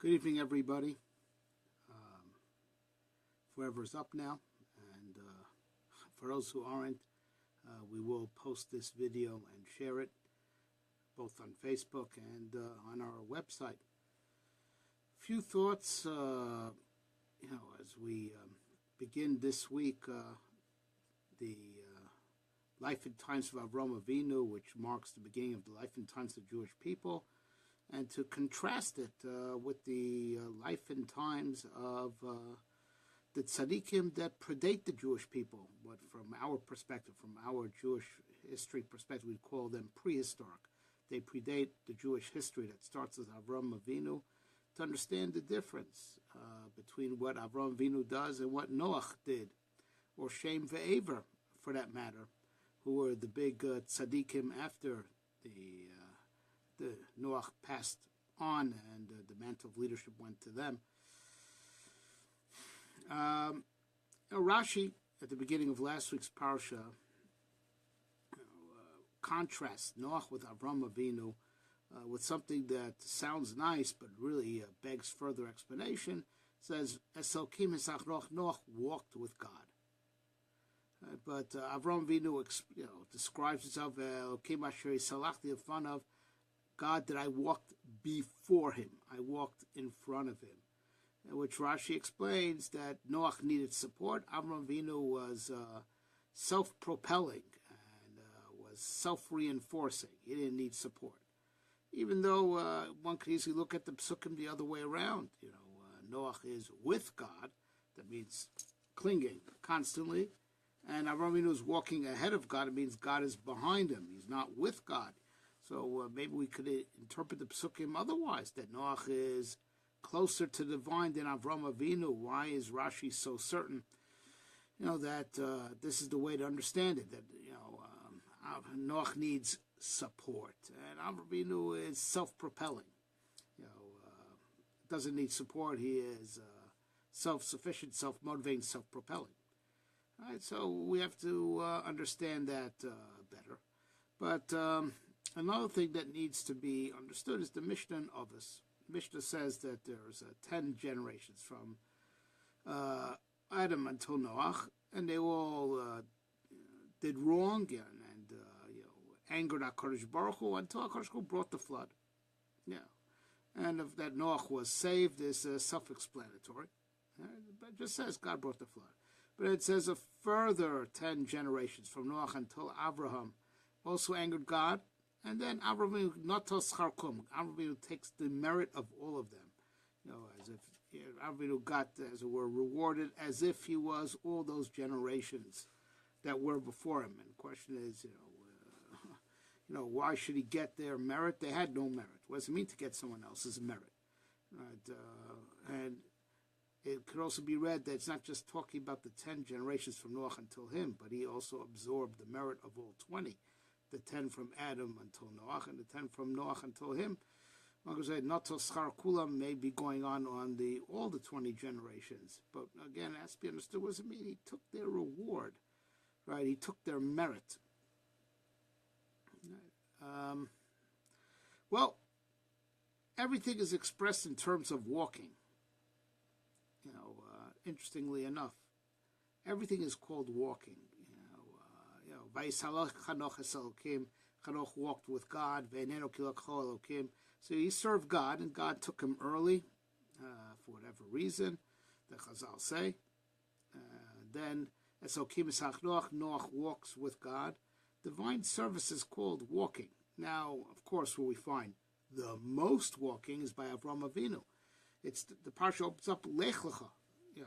Good evening, everybody. Forever's up now, and for those who aren't, we will post this video and share it both on Facebook and on our website. A few thoughts, as we begin this week, the life and times of Avraham Avinu, which marks the beginning of the life and times of the Jewish people, and to contrast it with the life and times of the tzaddikim that predate the Jewish people. But from our perspective, from our Jewish history perspective, we call them prehistoric. They predate the Jewish history that starts with Avraham Avinu, to understand the difference between what Avraham Avinu does and what Noach did, or Shem ve'Aver, for that matter, who were the big tzaddikim after the Noach passed on, and the mantle of leadership went to them. Rashi, at the beginning of last week's parasha, contrasts Noach with Avraham Avinu with something that sounds nice but really begs further explanation. It says, Esokim Hisachroch, Noach walked with God. But Avraham Avinu describes himself, Elokim Asher Salachti Afanav, God that I walked before him. I walked in front of him. Which Rashi explains that Noach needed support. Avraham Avinu was self-propelling and was self-reinforcing. He didn't need support. Even though one could easily look at the psukim the other way around. Noach is with God. That means clinging constantly. And Avraham Avinu is walking ahead of God. It means God is behind him. He's not with God. So maybe we could interpret the psukim otherwise, that Noach is closer to the divine than Avraham Avinu. Why is Rashi so certain, that this is the way to understand it, that, Noach needs support, and Avraham Avinu is self-propelling. Doesn't need support. He is self-sufficient, self-motivating, self-propelling. All right, so we have to understand that better. But another thing that needs to be understood is the Mishnah and Avos. Mishnah says that there's 10 generations from Adam until Noach, and they all did wrong and angered HaKadosh Baruch Hu until HaKadosh Baruch Hu brought the flood. And if that Noach was saved is self-explanatory. It just says God brought the flood. But it says a further 10 generations from Noach until Avraham also angered God. And then Avraham Natos Charkum. Avraham takes the merit of all of them. As if Avraham got, as it were, rewarded as if he was all those generations that were before him. And the question is, why should he get their merit? They had no merit. What does it mean to get someone else's merit? Right? And it could also be read that it's not just talking about the 10 generations from Noach until him, but he also absorbed the merit of all 20. The 10 from Adam until Noach, and the 10 from Noach until him. Like I said, Natos Schar Kulam may be going on all the 20 generations. But again, it has to be understood. What does it mean? He took their reward, right? He took their merit. Well, everything is expressed in terms of walking. Interestingly enough, everything is called walking. Chanoch walked with God. So he served God, and God took him early, for whatever reason, the Chazal say. Then, Noach walks with God. Divine service is called walking. Now, of course, where we find the most walking is by Avraham Avinu. It's the parsha opens up Lech Lecha,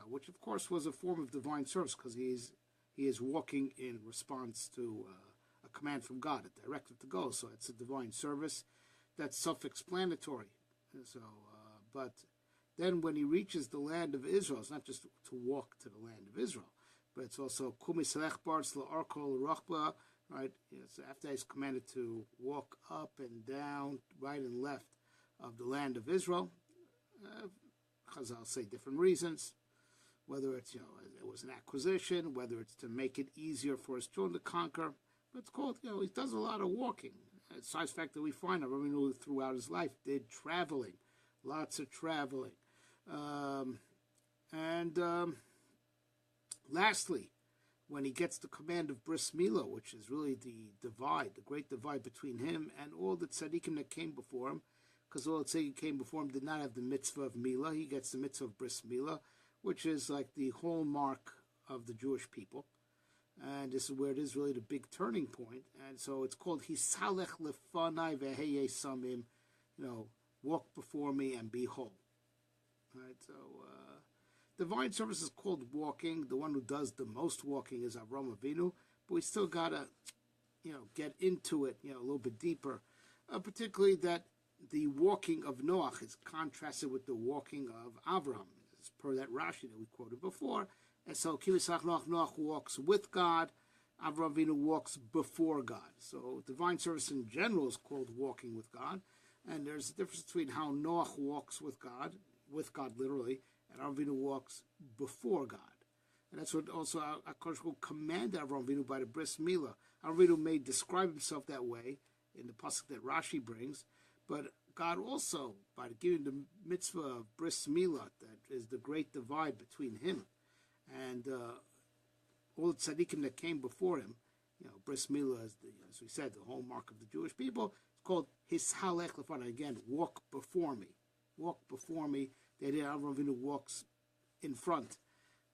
which of course was a form of divine service, because he is walking in response to a command from God, a directive to go. So it's a divine service that's self-explanatory. But then when he reaches the land of Israel, it's not just to walk to the land of Israel, but it's also right? So after he's commanded to walk up and down, right and left of the land of Israel, Chazal say different reasons. Whether it's, it was an acquisition, whether it's to make it easier for his children to conquer. But it's called, he does a lot of walking. Besides the fact that we find Avinu throughout his life did traveling, lots of traveling. Lastly, when he gets the command of Bris Milah, which is really the divide, the great divide between him and all the tzaddikim that came before him, because all the tzaddikim came before him did not have the mitzvah of Milah. He gets the mitzvah of Bris Milah, which is like the hallmark of the Jewish people. And this is where it is really the big turning point. And so it's called Hisalech Lefanai Veheye Samim, walk before me and be whole. Right, so divine service is called walking. The one who does the most walking is Avraham Avinu, but we still gotta, get into it, a little bit deeper. Particularly that the walking of Noach is contrasted with the walking of Avraham, as per that Rashi that we quoted before. And so Noach walks with God, Avraham Avinu walks before God. So divine service in general is called walking with God, and there's a difference between how Noach walks with God literally, and Avinu walks before God. And that's what also HaKadosh Baruch Hu commanded Avinu by the Bris Milah. Avinu may describe himself that way in the pasuk that Rashi brings, but God also, by giving the mitzvah of Bris Milah, that is the great divide between him and all the tzaddikim that came before him, Bris Milah is, as we said, the hallmark of the Jewish people. It's called Hishalech Lefanai. Again, walk before me. Walk before me. The idea Avraham Avinu walks in front,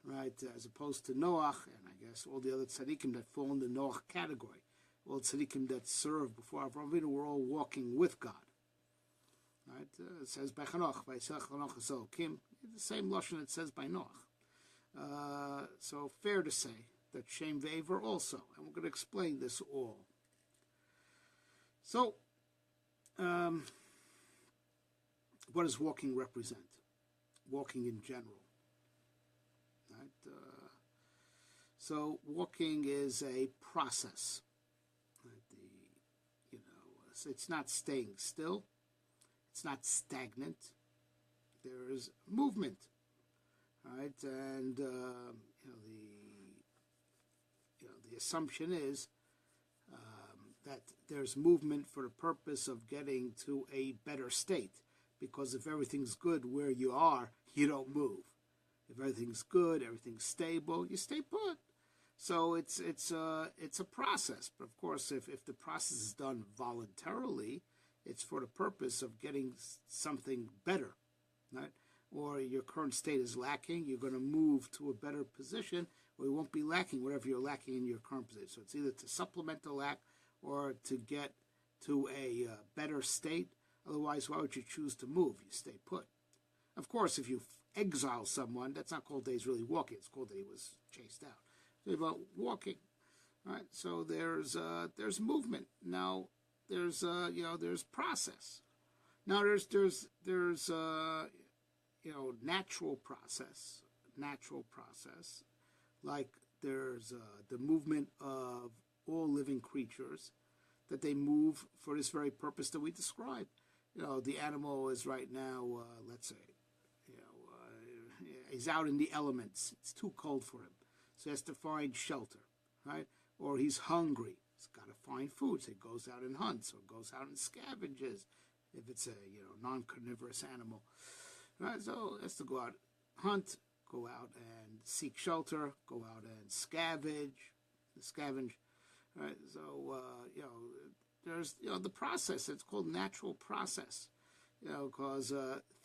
right, as opposed to Noach, and I guess all the other tzaddikim that fall in the Noach category. All the tzaddikim that served before Avraham Avinu were all walking with God. Right, it says by Chanoch, by Kim, the same lashon it says by Noach. So fair to say that Shem Ve'aver also, and we're going to explain this all. So, what does walking represent? Walking in general, right? So walking is a process. Right? It's not staying still. It's not stagnant. There is movement, right? And the assumption is that there's movement for the purpose of getting to a better state. Because if everything's good where you are, you don't move. If everything's good, everything's stable, you stay put. So it's a process. But of course, if the process is done voluntarily, it's for the purpose of getting something better, right? Or your current state is lacking, you're going to move to a better position, or you won't be lacking whatever you're lacking in your current position. So it's either to supplement the lack or to get to a better state. Otherwise, why would you choose to move? You stay put. Of course, if you exile someone, that's not called that he's really walking. It's called that he was chased out. It's about walking, right? So there's movement. Now there's process. Now there's natural process. Like there's the movement of all living creatures, that they move for this very purpose that we described. The animal is right now, let's say, he's out in the elements. It's too cold for him. So he has to find shelter, right? Or he's hungry. He's got to find food. So he goes out and hunts or goes out and scavenges if it's a, non-carnivorous animal. Right? So he has to go out, hunt, go out and seek shelter, go out and scavenge. Right? So, there's, the process. It's called natural process, because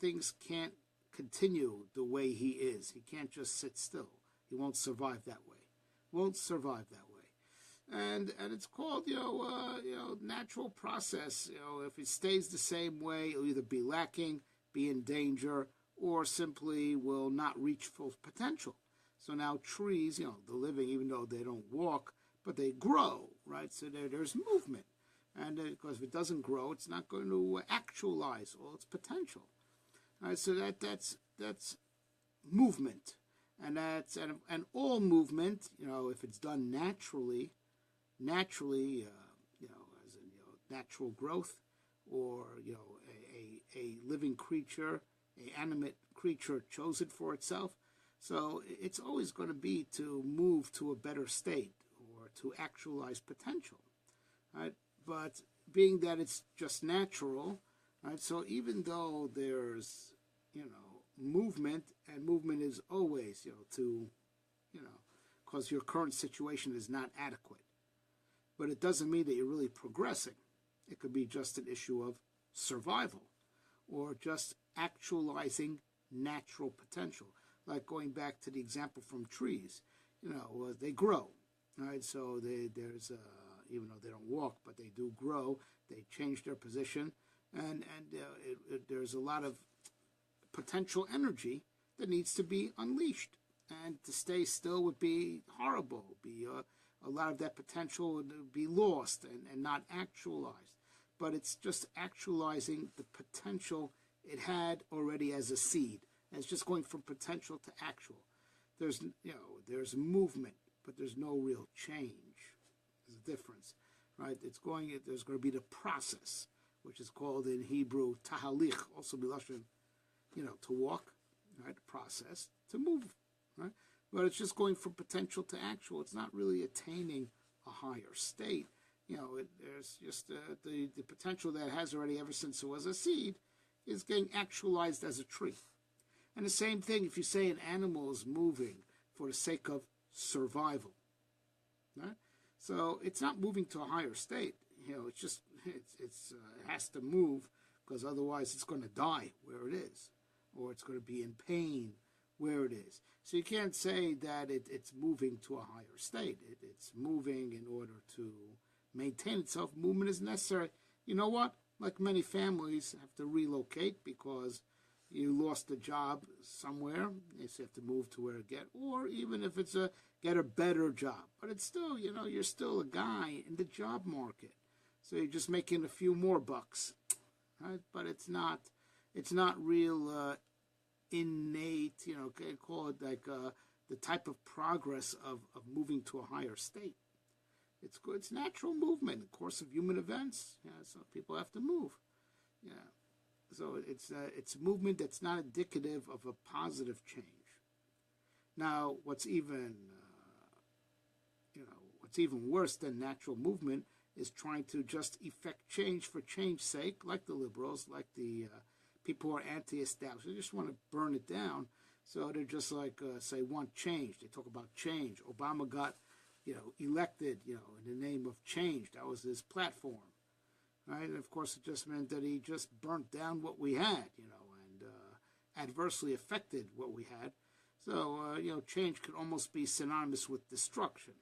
things can't continue the way he is. He can't just sit still. He won't survive that way. And it's called, natural process. If it stays the same way, it'll either be lacking, be in danger, or simply will not reach full potential. So now trees, the living, even though they don't walk, but they grow, right? So there's movement. And because if it doesn't grow, it's not going to actualize all its potential. All right, so that's movement. And that's and all movement, if it's done naturally, as in natural growth, or a living creature, a animate creature chosen for itself. So it's always going to be to move to a better state or to actualize potential, right? But being that it's just natural, Right? So even though there's, movement, and movement is always, because your current situation is not adequate. But it doesn't mean that you're really progressing. It could be just an issue of survival or just actualizing natural potential. Like going back to the example from trees, they grow, right? So there's even though they don't walk, but they do grow. They change their position, and there's a lot of potential energy that needs to be unleashed. And to stay still would be horrible. Be a lot of that potential would be lost and not actualized. But it's just actualizing the potential it had already as a seed. And it's just going from potential to actual. There's movement, but there's no real change. There's a difference, right? There's going to be the process, which is called in Hebrew tahalich, also milashon, to walk, right? Process to move, right? But it's just going from potential to actual. It's not really attaining a higher state. There's just the potential that it has already ever since it was a seed is getting actualized as a tree. And the same thing if you say an animal is moving for the sake of survival, right? So it's not moving to a higher state. It's just it has to move because otherwise it's going to die where it is, or it's going to be in pain where it is. So you can't say that it's moving to a higher state. It's moving in order to maintain itself. Movement is necessary. You know what? Like many families have to relocate because you lost a job somewhere. You have to move to where to get, or even if it's get a better job. But it's still, you're still a guy in the job market. So you're just making a few more bucks, right? But it's not real innate, call it like the type of progress of moving to a higher state. It's good. It's natural movement, the course of human events. Yeah, so people have to move. Yeah, so it's movement that's not indicative of a positive change. Now, what's even worse than natural movement is trying to just effect change for change's sake, like the liberals, like the people who are anti-establishment. They just want to burn it down. So they're just like, say, want change. They talk about change. Obama got, elected, in the name of change. That was his platform, right? And of course, it just meant that he just burnt down what we had, and adversely affected what we had. So, change could almost be synonymous with destruction,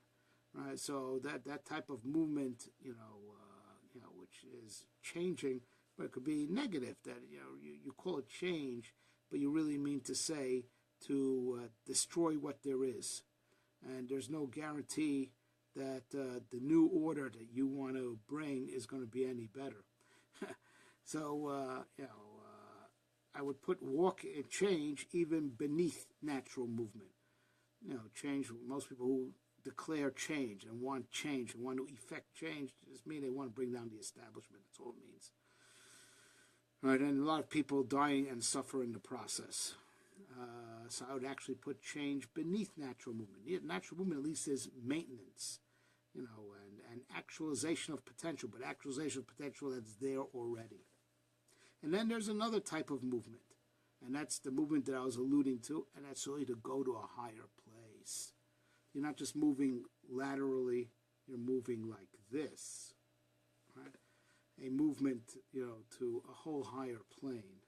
right? So that type of movement, which is changing, but it could be negative. That you call it change, but you really mean to say to destroy what there is. And there's no guarantee that the new order that you want to bring is going to be any better. So, I would put walk and change even beneath natural movement. Change, most people who declare change and want change and want to effect change just mean they want to bring down the establishment. That's all it means. Right, and a lot of people dying and suffering in the process. So I would actually put change beneath natural movement. Natural movement at least is maintenance, and actualization of potential, but actualization of potential that's there already. And then there's another type of movement, and that's the movement that I was alluding to, and that's really to go to a higher place. You're not just moving laterally, you're moving like this, right? A movement, to a whole higher plane.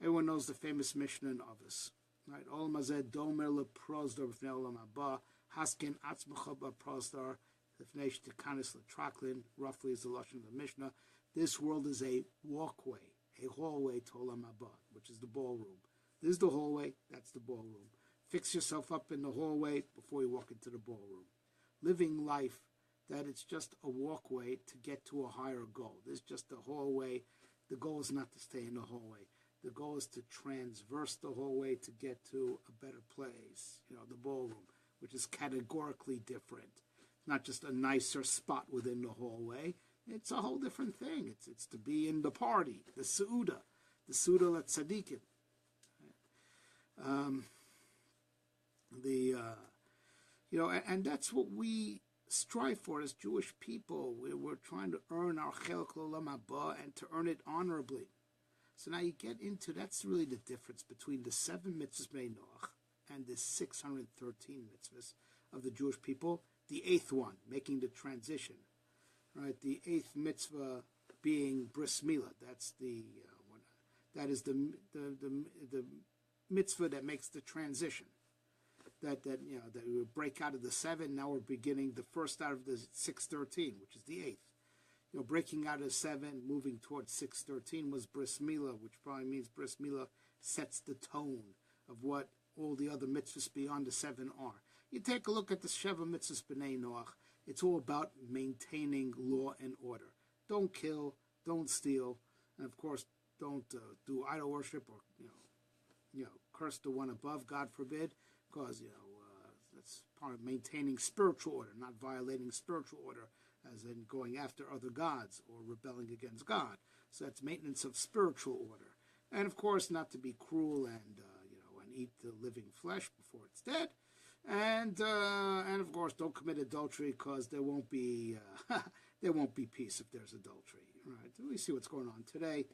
Everyone knows the famous Mishnah in Avos, right? Olam hazeh domer leprosdor b'fnei olam haba, hasken atzmecha b'prosdor b'fnei shtikanis letraklin, roughly is the lashon of the Mishnah. This world is a walkway, a hallway to olam haba, which is the ballroom. This is the hallway, that's the ballroom. Fix yourself up in the hallway before you walk into the ballroom. Living life that it's just a walkway to get to a higher goal. There's just a hallway. The goal is not to stay in the hallway. The goal is to transverse the hallway to get to a better place, the ballroom, which is categorically different. It's not just a nicer spot within the hallway. It's a whole different thing. It's to be in the party, the Seuda at Tzadikim. And that's what we strive for as Jewish people. We're trying to earn our Chelek L'Olam Haba and to earn it honorably. So now you get into, that's really the difference between the 7 mitzvahs Bnei Noach and the 613 mitzvahs of the Jewish people. The 8th one, making the transition, right? The 8th mitzvah being bris milah. That's that is the mitzvah that makes the transition. That we break out of the 7. Now we're beginning the first out of the 613, which is the 8th. Breaking out of 7, moving towards 613 was bris milah, which probably means bris milah sets the tone of what all the other mitzvahs beyond the 7 are. You take a look at the Sheva mitzvahs B'nai Noach. It's all about maintaining law and order. Don't kill, don't steal, and of course, don't do idol worship or curse the one above, God forbid, because that's part of maintaining spiritual order, not violating spiritual order, as in going after other gods or rebelling against God. So that's maintenance of spiritual order, and of course, not to be cruel and eat the living flesh before it's dead. And of course, don't commit adultery, because there won't be peace if there's adultery. Right? We see what's going on today.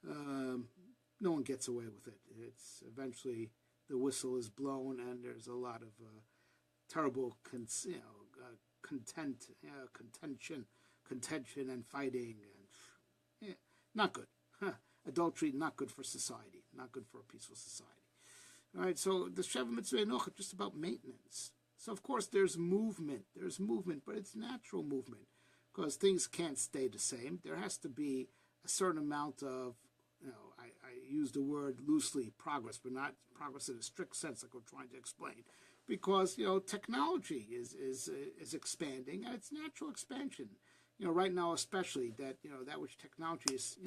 No one gets away with it. It's eventually the whistle is blown, and there's a lot of terrible contention, and fighting, and not good. Adultery, not good for society, not good for a peaceful society. All right, so the Sheva Mitzvah Noach is just about maintenance. So, of course, there's movement, but it's natural movement, because things can't stay the same. There has to be a certain amount of, I use the word loosely, progress, but not progress in a strict sense, like we're trying to explain, because, technology is expanding, and it's natural expansion. Right now especially, that which technology is,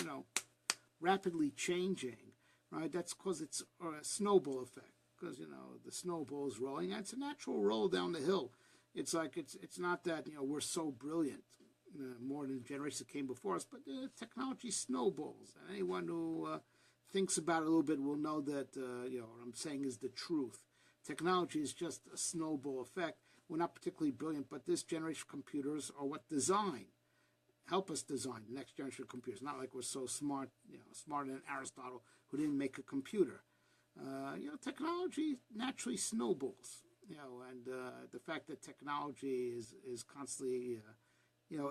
rapidly changing. Right, that's because it's a snowball effect. Because the snowball is rolling, and it's a natural roll down the hill. It's like it's not that we're so brilliant, more than generations that came before us, but technology snowballs. And anyone who thinks about it a little bit will know that what I'm saying is the truth. Technology is just a snowball effect. We're not particularly brilliant, but this generation of computers are what help us design the next generation of computers. Not like we're so smart, smarter than Aristotle, who didn't make a computer. Technology naturally snowballs. And the fact that technology is constantly,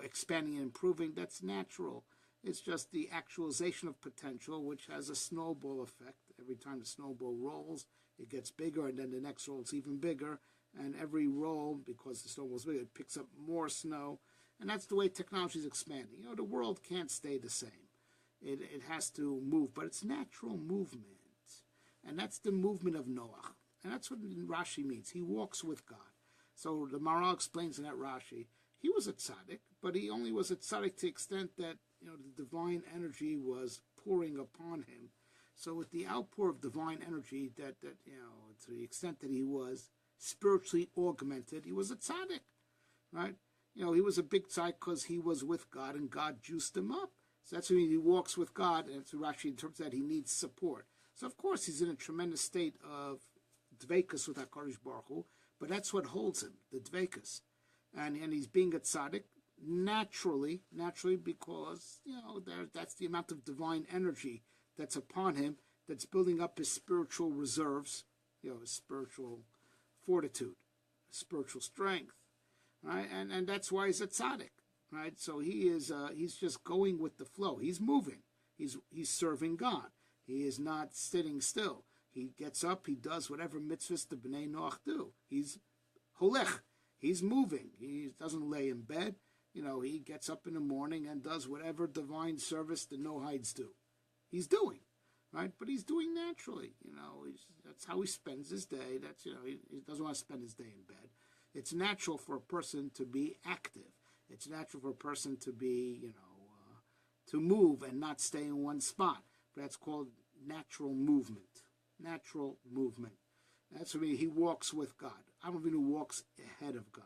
expanding and improving, that's natural. It's just the actualization of potential, which has a snowball effect. Every time the snowball rolls, it gets bigger, and then the next roll is even bigger. And every roll, because the snowball's bigger, it picks up more snow. And that's the way technology is expanding. The world can't stay the same. It has to move, but it's natural movement. And that's the movement of Noach. And that's what Rashi means. He walks with God. So the Maharal explains in that Rashi, he was a tzaddik, but he only was a tzaddik to the extent that the divine energy was pouring upon him. So with the outpour of divine energy, that to the extent that he was spiritually augmented, he was a tzaddik, right? He was a big tzaddik because he was with God, and God juiced him up. So that's when he walks with God, and it's Rashi in terms that he needs support. So of course he's in a tremendous state of dveikus with HaKadosh Baruch Hu, but that's what holds him, the dveikus. And he's being a tzaddik naturally, because that's the amount of divine energy that's upon him, that's building up his spiritual reserves, his spiritual fortitude, his spiritual strength. Right, and that's why he's a tzaddik, right? So he's just going with the flow. He's moving. He's serving God. He is not sitting still. He gets up. He does whatever mitzvahs the Bnei Noach do. He's holech. He's moving. He doesn't lay in bed. He gets up in the morning and does whatever divine service the Noahides do. He's doing, right? But he's doing naturally. That's how he spends his day. That's he doesn't want to spend his day in bed. It's natural for a person to be active. It's natural for a person to be, to move and not stay in one spot. But that's called natural movement. Natural movement. That's what he walks with God. Avinu walks ahead of God.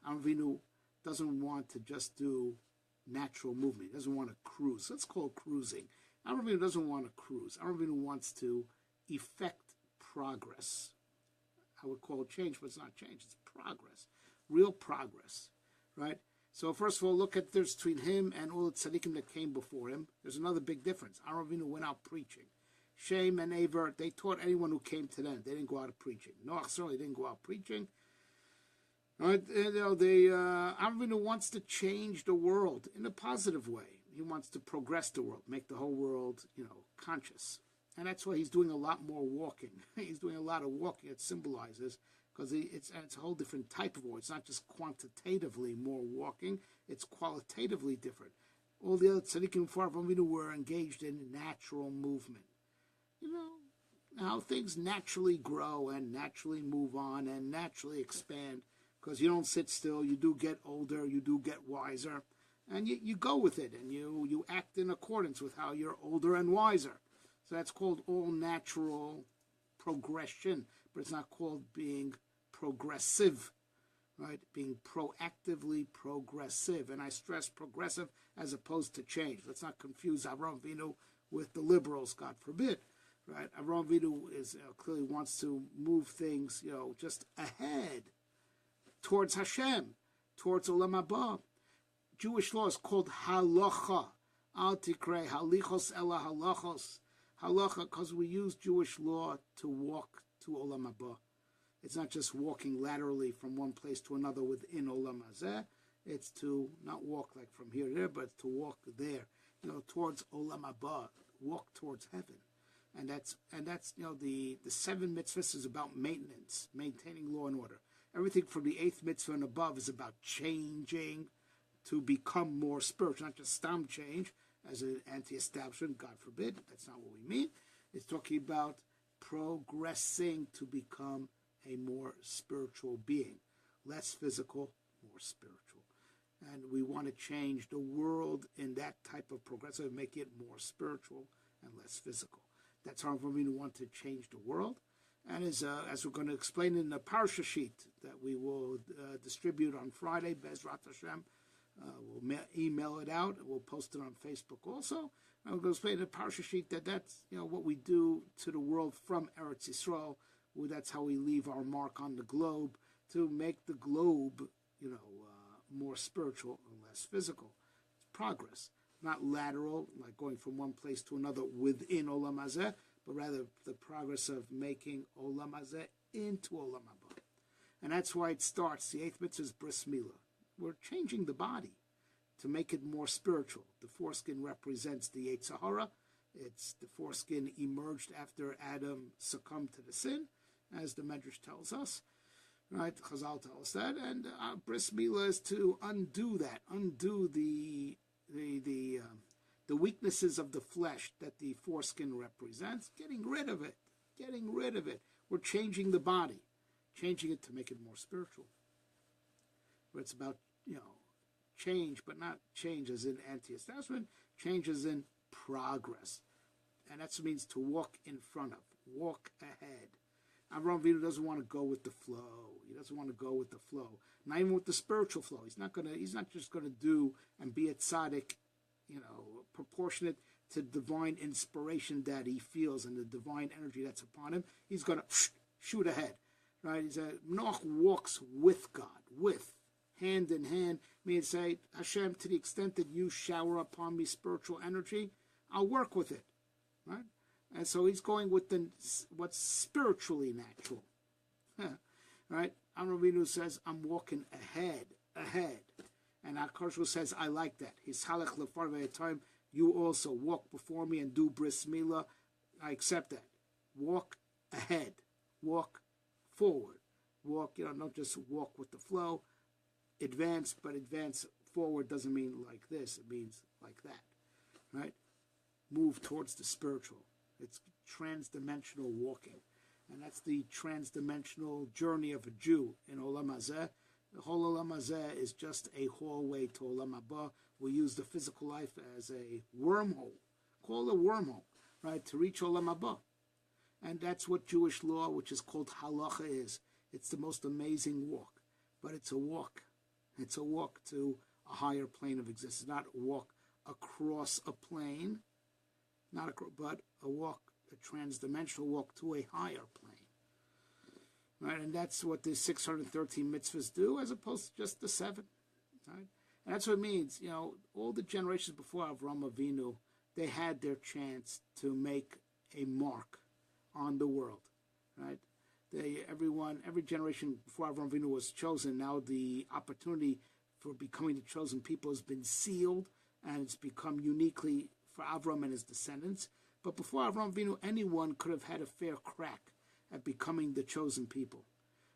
Avinu doesn't want to just do natural movement. He doesn't want to cruise. Let's call it cruising. Avinu doesn't want to cruise. Avinu wants to effect progress. I would call it change, but it's not change. It's progress, real progress. right? So first of all, look at there's between him and all the tzaddikim that came before him. There's another big difference. Avinu went out preaching. Shem and Aver, they taught anyone who came to them. They didn't go out preaching. Noach certainly didn't go out preaching. Right? Avinu wants to change the world in a positive way. He wants to progress the world, make the whole world, conscious. And that's why he's doing a lot more walking. He's doing a lot of walking. It symbolizes, because it's a whole different type of walk. It's not just quantitatively more walking. It's qualitatively different. All the other tzaddikim before Avinu were engaged in natural movement. How things naturally grow and naturally move on and naturally expand, because you don't sit still. You do get older. You do get wiser. And you go with it, and you act in accordance with how you're older and wiser. So that's called all natural progression, but it's not called being progressive, right? Being proactively progressive. And I stress progressive as opposed to change. Let's not confuse Avraham Avinu with the liberals, God forbid, right? Avraham Avinu clearly wants to move things, just ahead towards Hashem, towards Olam Haba. Jewish law is called halacha. Al tikrei halichos ela halachos. Halacha, because we use Jewish law to walk to Olam Haba. It's not just walking laterally from one place to another within Olam Hazeh. It's to not walk like from here to there, but to walk there, towards Olam Haba, walk towards heaven. And that's the 7 mitzvahs is about maintenance, maintaining law and order. Everything from the 8th mitzvah and above is about changing to become more spiritual, not just stam change as an anti-establishment, God forbid. That's not what we mean. It's talking about progressing to become a more spiritual being, less physical, more spiritual. And we want to change the world in that type of progressive, make it more spiritual and less physical. That's how we want to change the world. And as we're going to explain in the parsha sheet that we will distribute on Friday, Bezrat Hashem, we'll email it out. We'll post it on Facebook also. And we're going to explain in the parsha sheet that's what we do to the world from Eretz Yisrael. That's how we leave our mark on the globe to make the globe, more spiritual and less physical. It's progress, not lateral, like going from one place to another within Olam Hazeh, but rather the progress of making Olam Hazeh into Olam Haba. And that's why it starts. The 8th mitzvah is bris milah. We're changing the body to make it more spiritual. The foreskin represents the Yetzer Hara. It's the foreskin emerged after Adam succumbed to the sin, as the Medrash tells us. Right? Chazal tells us that. And bris milah is to undo that, undo the weaknesses of the flesh that the foreskin represents, getting rid of it. We're changing the body, changing it to make it more spiritual. But it's about, change, but not change as in anti-establishment, change as in progress. And that means to walk in front of, walk ahead. Avraham Avinu doesn't want to go with the flow. He doesn't want to go with the flow. Not even with the spiritual flow. He's not just going to do and be a tzaddik, proportionate to divine inspiration that he feels and the divine energy that's upon him. He's going to shoot ahead. Right? He said, Noach walks with God, hand in hand. Means say, Hashem, to the extent that you shower upon me spiritual energy, I'll work with it. Right? And so he's going with what's spiritually natural. Right? Avinu says, I'm walking ahead. And Akarshu says, I like that. His halach lefar time, you also walk before me and do bris milah. I accept that. Walk ahead. Walk forward. Walk, not just walk with the flow. Advance, but advance forward doesn't mean like this. It means like that. Right? Move towards the spiritual. It's transdimensional walking. And that's the transdimensional journey of a Jew in Olam Hazeh. The whole Olam Hazeh is just a hallway to Olam Haba. We use the physical life as a wormhole. Call it a wormhole, right, to reach Olam Haba. And that's what Jewish law, which is called halacha, is. It's the most amazing walk. But it's a walk. It's a walk to a higher plane of existence, not a walk across a plane, but a walk, a transdimensional walk to a higher plane. Right, and that's what the 613 mitzvahs do, as opposed to just the 7. right? And that's what it means. All the generations before Avraham Avinu, they had their chance to make a mark on the world, right? Every generation before Avraham Avinu was chosen, now the opportunity for becoming the chosen people has been sealed, and it's become uniquely for Avraham and his descendants. But before Avraham Avinu, anyone could have had a fair crack at becoming the chosen people.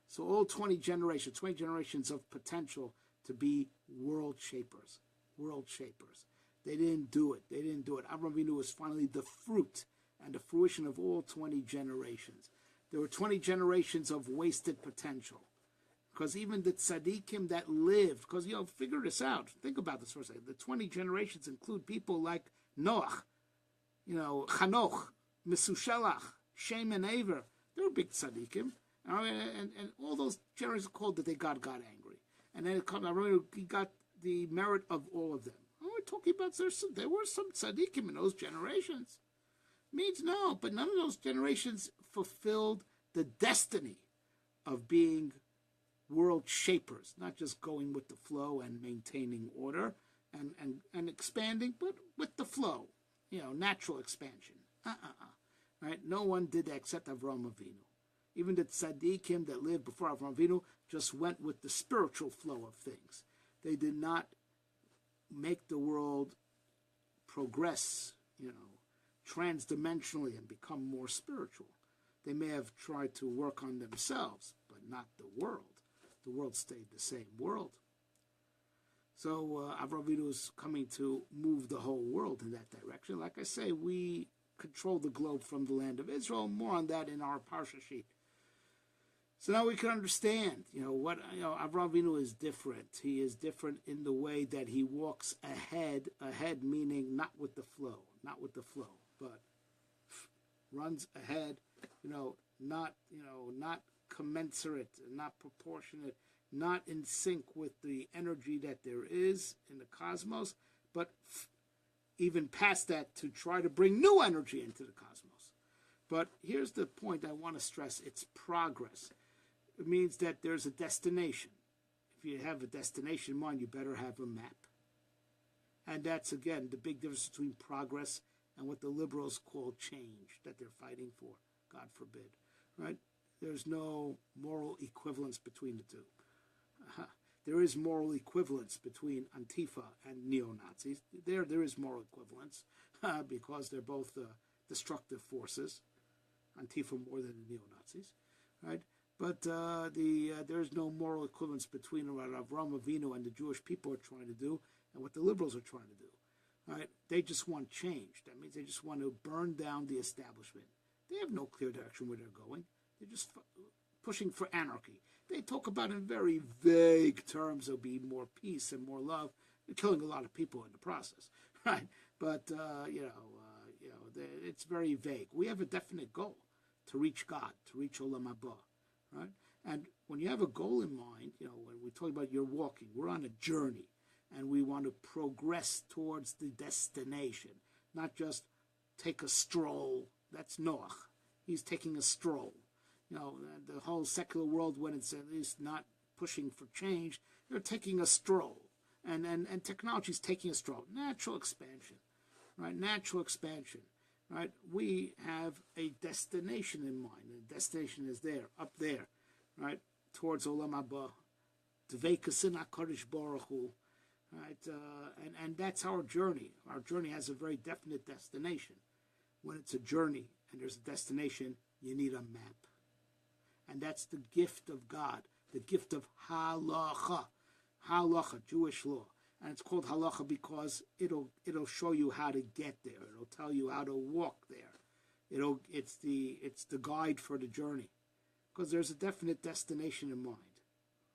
So all 20 generations of potential to be world shapers. They didn't do it. Avraham Avinu was finally the fruit and the fruition of all 20 generations. There were 20 generations of wasted potential. Because even the tzaddikim that lived, because, figure this out. Think about this for a second. The 20 generations include people like Noach, Chanoch, Mesushelach, Shem and Aver. They were big tzaddikim. And all those generations called that God got angry. And then he got the merit of all of them. We're talking about there were some tzaddikim in those generations. Means no, but none of those generations fulfilled the destiny of being world shapers, not just going with the flow and maintaining order and expanding, but with the flow, natural expansion. Right? No one did that except Avraham Avinu. Even the tzaddikim that lived before Avraham Avinu just went with the spiritual flow of things. They did not make the world progress, transdimensionally and become more spiritual. They may have tried to work on themselves, but not the world. The world stayed the same world. So Avraham Avinu is coming to move the whole world in that direction. Like I say, we control the globe from the land of Israel. More on that in our parsha sheet. So now we can understand, Avraham Avinu is different. He is different in the way that he walks ahead meaning not with the flow, but runs ahead, not commensurate, not proportionate, not in sync with the energy that there is in the cosmos, but even past that to try to bring new energy into the cosmos. But here's the point I want to stress. It's progress. It means that there's a destination. If you have a destination in mind, you better have a map. And that's, again, the big difference between progress and what the liberals call change that they're fighting for, God forbid, right? There's no moral equivalence between the two. There is moral equivalence between Antifa and neo-Nazis. There is moral equivalence because they're both destructive forces. Antifa more than the neo-Nazis, right? But there is no moral equivalence between what Avraham Avinu and the Jewish people are trying to do and what the liberals are trying to do. Right? They just want change. That means they just want to burn down the establishment. They have no clear direction where they're going. They're just pushing for anarchy. They talk about in very vague terms there'll be more peace and more love. They're killing a lot of people in the process, right? But it's very vague. We have a definite goal to reach God, to reach Olam Haba, right? And when you have a goal in mind, when we talk about you're walking, we're on a journey, and we want to progress towards the destination, not just take a stroll. That's Noach. He's taking a stroll. The whole secular world, when it's at least not pushing for change, they're taking a stroll. And technology is taking a stroll. Natural expansion, right? Natural expansion, right? We have a destination in mind. The destination is there, up there, right? Towards Olam Haba. Dveikasin HaKadosh Baruch Hu, right? And that's our journey. Our journey has a very definite destination. When it's a journey and there's a destination, you need a map. And that's the gift of God, the gift of halacha, Jewish law. And it's called halacha because it'll show you how to get there. It'll tell you how to walk there. It's the guide for the journey, because there's a definite destination in mind,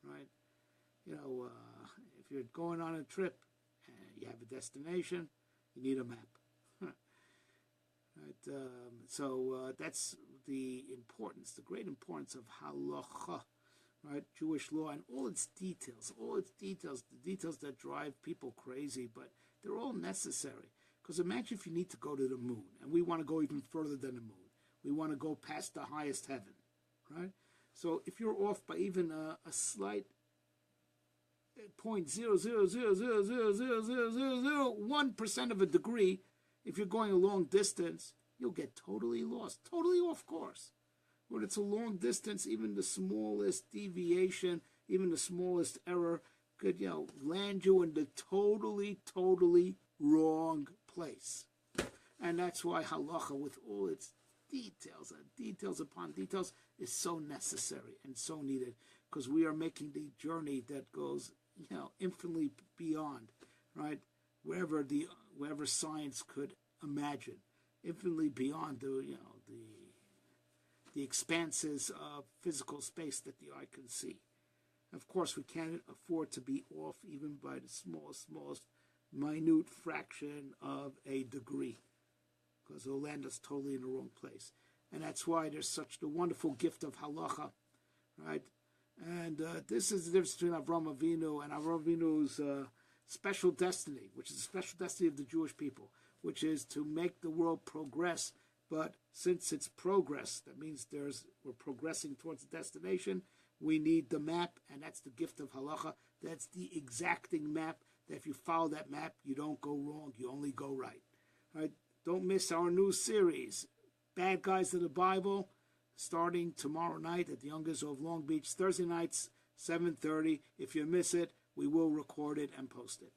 right? If you're going on a trip and you have a destination, you need a map. Right? So that's the importance, the great importance of halacha, right? Jewish law and all its details, the details that drive people crazy, but they're all necessary. Because imagine if you need to go to the moon, and we want to go even further than the moon. We want to go past the highest heaven, right? So if you're off by even a slight 0.000000001% of a degree, if you're going a long distance, you'll get totally lost, totally off course. When it's a long distance, even the smallest deviation, even the smallest error could, land you in the totally, totally wrong place. And that's why halacha, with all its details and details upon details, is so necessary and so needed, because we are making the journey that goes, infinitely beyond, right? Wherever science could imagine, infinitely beyond the expanses of physical space that the eye can see. Of course, we can't afford to be off even by the smallest minute fraction of a degree, because it'll land us totally in the wrong place. And that's why there's such the wonderful gift of halacha, right? And this is the difference between Avraham Avinu and Avraham Avinu's special destiny, which is the special destiny of the Jewish people, which is to make the world progress. But since it's progress, that means we're progressing towards the destination. We need the map, and that's the gift of halacha. That's the exacting map, that if you follow that map, you don't go wrong, you only go right. All right? Don't miss our new series, Bad Guys of the Bible, starting tomorrow night at the Young Israel of Long Beach, Thursday nights, 7:30. If you miss it, we will record it and post it.